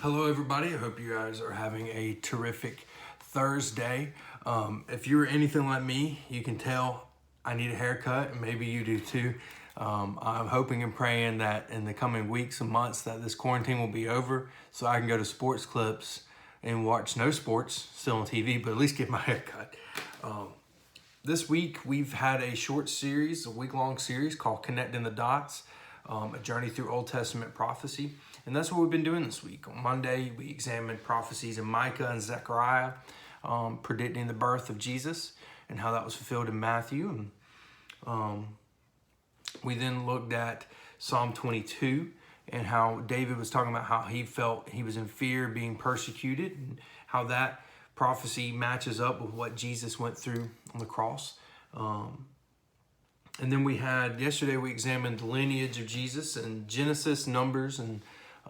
Hello, everybody. I hope you guys are having a terrific Thursday. If you're anything like me, you can tell I need a haircut, and maybe you do too. I'm hoping and praying that in the coming weeks and months that this quarantine will be over so I can go to sports clips and watch no sports, still on TV, but at least get my haircut. This week, we've had a short series, a week-long series called Connecting the Dots, a journey through Old Testament prophecy. And that's what we've been doing this week. On Monday, we examined prophecies in Micah and Zechariah, predicting the birth of Jesus and how that was fulfilled in Matthew. And we then looked at Psalm 22 and how David was talking about how he felt he was in fear being persecuted and how that prophecy matches up with what Jesus went through on the cross. And then yesterday we examined the lineage of Jesus in Genesis, Numbers, and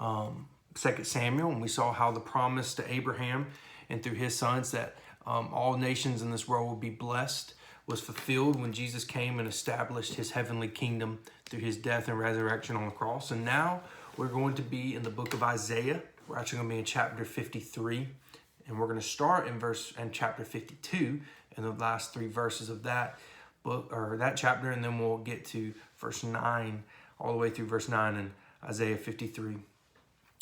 2 Samuel. And we saw how the promise to Abraham and through his sons that all nations in this world would be blessed was fulfilled when Jesus came and established his heavenly kingdom through his death and resurrection on the cross. And now we're going to be in the book of Isaiah. We're actually going to be in chapter 53. And we're going to start in chapter 52 and the last three verses of that book or that chapter, and then we'll get to verse 9 all the way through verse 9 in Isaiah 53.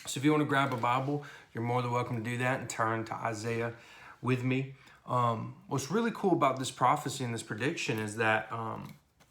So if you want to grab a Bible, you're more than welcome to do that and turn to Isaiah with me. What's really cool about this prophecy and this prediction is that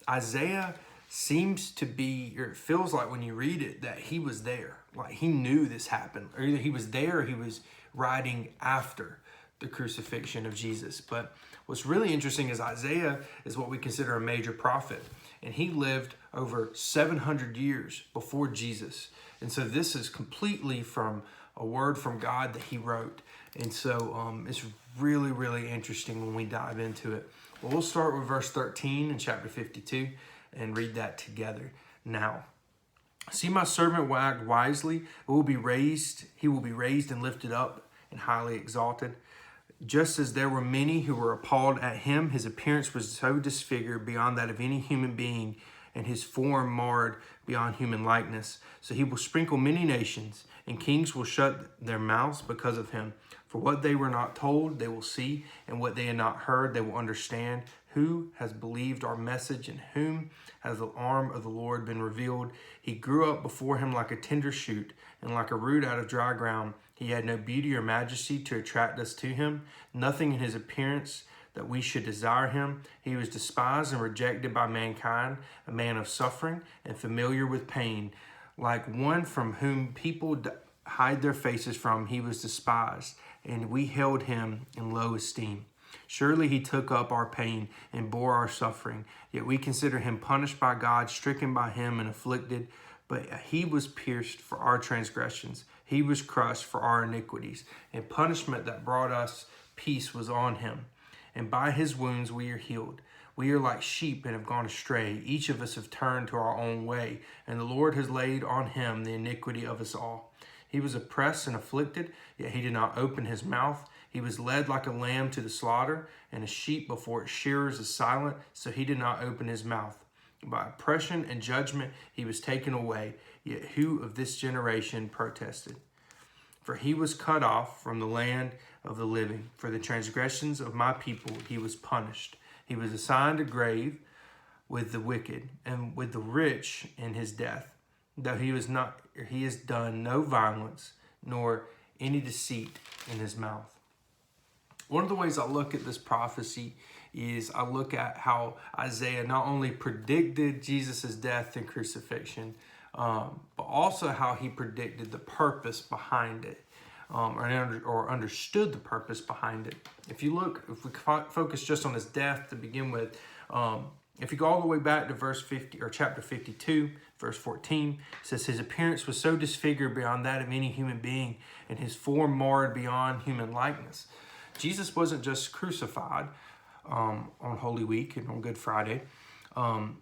Isaiah seems to be, or it feels like when you read it, that he was there. Like he knew this happened, or either he was there or he was writing after the crucifixion of Jesus. But what's really interesting is Isaiah is what we consider a major prophet, and he lived over 700 years before Jesus. And so this is completely from a word from God that he wrote. And so it's really, really interesting when we dive into it. Well, we'll start with verse 13 in chapter 52 and read that together. Now, see, my servant will act wisely. He will be raised and lifted up and highly exalted. Just as there were many who were appalled at him, his appearance was so disfigured beyond that of any human being, and his form marred beyond human likeness. So he will sprinkle many nations, and kings will shut their mouths because of him. For what they were not told, they will see, and what they had not heard, they will understand. Who has believed our message, and whom has the arm of the Lord been revealed? He grew up before him like a tender shoot, and like a root out of dry ground. He had no beauty or majesty to attract us to him, nothing in his appearance that we should desire him. He was despised and rejected by mankind, a man of suffering and familiar with pain. Like one from whom people hide their faces from, he was despised, and we held him in low esteem. Surely he took up our pain and bore our suffering, yet we consider him punished by God, stricken by him and afflicted. But he was pierced for our transgressions. He was crushed for our iniquities, and punishment that brought us peace was on him. And by his wounds we are healed. We are like sheep and have gone astray. Each of us have turned to our own way, and the Lord has laid on him the iniquity of us all. He was oppressed and afflicted, yet he did not open his mouth. He was led like a lamb to the slaughter, and a sheep before its shearers is silent, so he did not open his mouth. By oppression and judgment he was taken away, yet who of this generation protested? For he was cut off from the land of the living. For the transgressions of my people he was punished. He was assigned a grave with the wicked and with the rich in his death, though he has done no violence nor any deceit in his mouth. One of the ways I look at this prophecy is I look at how Isaiah not only predicted Jesus' death and crucifixion, but also how he predicted the purpose behind it, or understood the purpose behind it. If we focus just on his death to begin with, if you go all the way back to verse 50 or chapter 52, verse 14, it says his appearance was so disfigured beyond that of any human being, and his form marred beyond human likeness. Jesus wasn't just crucified on Holy Week and on Good Friday.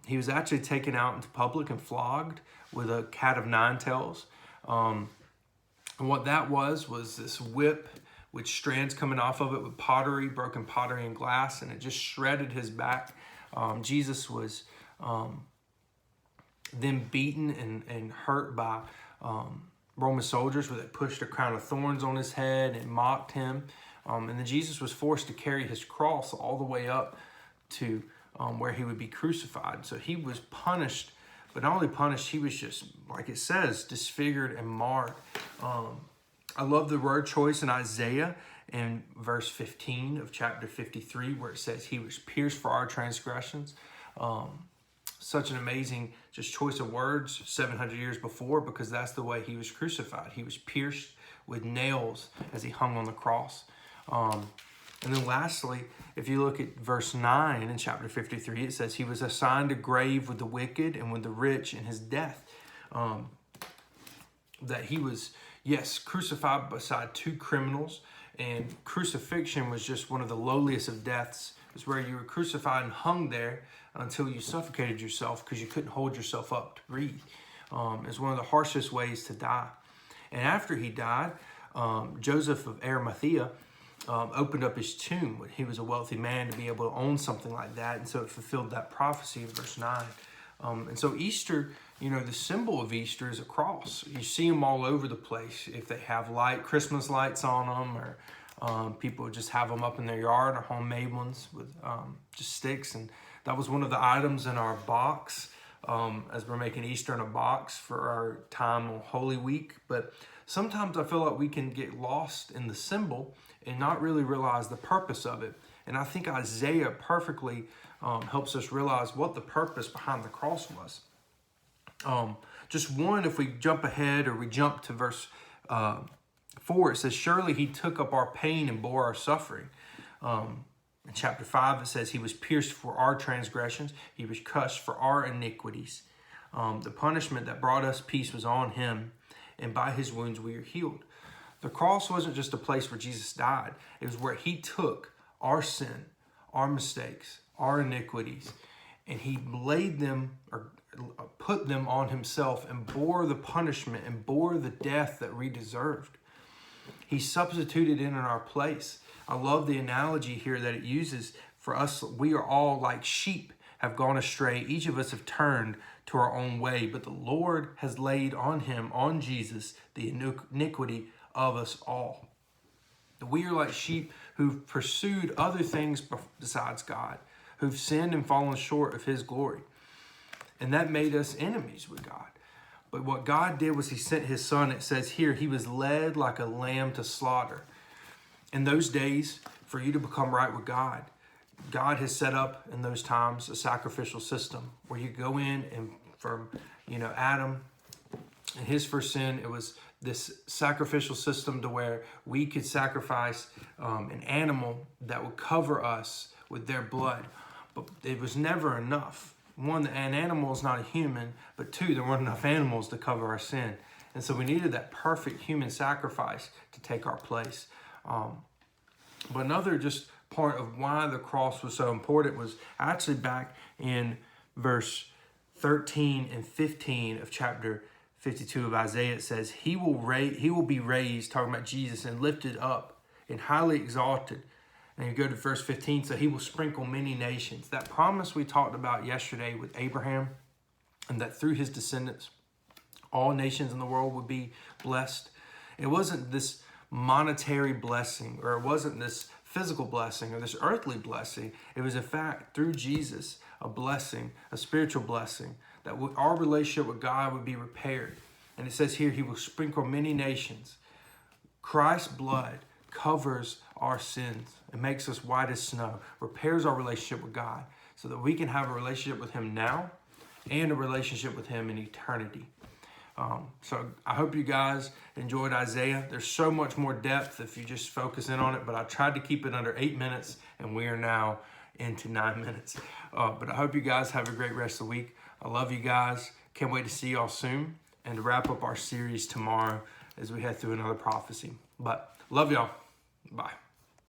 He was actually taken out into public and flogged with a cat of nine tails. And what that was this whip with strands coming off of it with pottery, broken pottery and glass, and it just shredded his back. Jesus was then beaten and hurt by Roman soldiers where they pushed a crown of thorns on his head and mocked him. And then Jesus was forced to carry his cross all the way up to where he would be crucified. So he was punished, but not only punished, he was just, like it says, disfigured and marred. I love the word choice in Isaiah in verse 15 of chapter 53, where it says he was pierced for our transgressions. Such an amazing just choice of words 700 years before, because that's the way he was crucified. He was pierced with nails as he hung on the cross. And then lastly, if you look at verse 9 in chapter 53, it says he was assigned a grave with the wicked and with the rich in his death. That he was, yes, crucified beside two criminals, and crucifixion was just one of the lowliest of deaths. It's where you were crucified and hung there until you suffocated yourself because you couldn't hold yourself up to breathe. It's one of the harshest ways to die. And after he died, Joseph of Arimathea opened up his tomb. He was a wealthy man to be able to own something like that, and so it fulfilled that prophecy in verse 9. And so Easter, the symbol of Easter is a cross. You see them all over the place. If they have Christmas lights on them, or people just have them up in their yard, or homemade ones with just sticks. And that was one of the items in our box as we're making Easter in a box for our time on Holy Week. But sometimes I feel like we can get lost in the symbol and not really realize the purpose of it. And I think Isaiah perfectly helps us realize what the purpose behind the cross was. Just one, if we jump ahead or we jump to verse 4, it says, surely he took up our pain and bore our suffering. In chapter 5, it says he was pierced for our transgressions. He was crushed for our iniquities. The punishment that brought us peace was on him, and by his wounds we are healed. The cross wasn't just a place where Jesus died. It was where he took our sin, our mistakes, our iniquities, and he laid them or put them on himself and bore the punishment and bore the death that we deserved. He substituted in our place. I love the analogy here that it uses for us. We are all like sheep, have gone astray. Each of us have turned to our own way, but the Lord has laid on him, on Jesus, the iniquity of us all. We are like sheep who've pursued other things besides God, who've sinned and fallen short of his glory. And that made us enemies with God. But what God did was he sent his son. It says here, he was led like a lamb to slaughter. In those days, for you to become right with God, God has set up in those times a sacrificial system where you go in and from, Adam and his first sin, it was this sacrificial system to where we could sacrifice an animal that would cover us with their blood. But it was never enough. One, an animal is not a human, but two, there weren't enough animals to cover our sin. And so we needed that perfect human sacrifice to take our place. But another just part of why the cross was so important was actually back in verse 13 and 15 of chapter 52 of Isaiah. It says, he will be raised, talking about Jesus, and lifted up and highly exalted. And you go to verse 15, so he will sprinkle many nations. That promise we talked about yesterday with Abraham, and that through his descendants, all nations in the world would be blessed. It wasn't this monetary blessing, or it wasn't this physical blessing or this earthly blessing. It was, in fact, through Jesus, a blessing, a spiritual blessing, that our relationship with God would be repaired. And it says here, he will sprinkle many nations. Christ's blood covers our sins and makes us white as snow, repairs our relationship with God so that we can have a relationship with him now and a relationship with him in eternity. So I hope you guys enjoyed Isaiah. There's so much more depth if you just focus in on it, but I tried to keep it under 8 minutes, and we are now into 9 minutes. But I hope you guys have a great rest of the week. I love you guys. Can't wait to see y'all soon and to wrap up our series tomorrow as we head through another prophecy. But love y'all. Bye.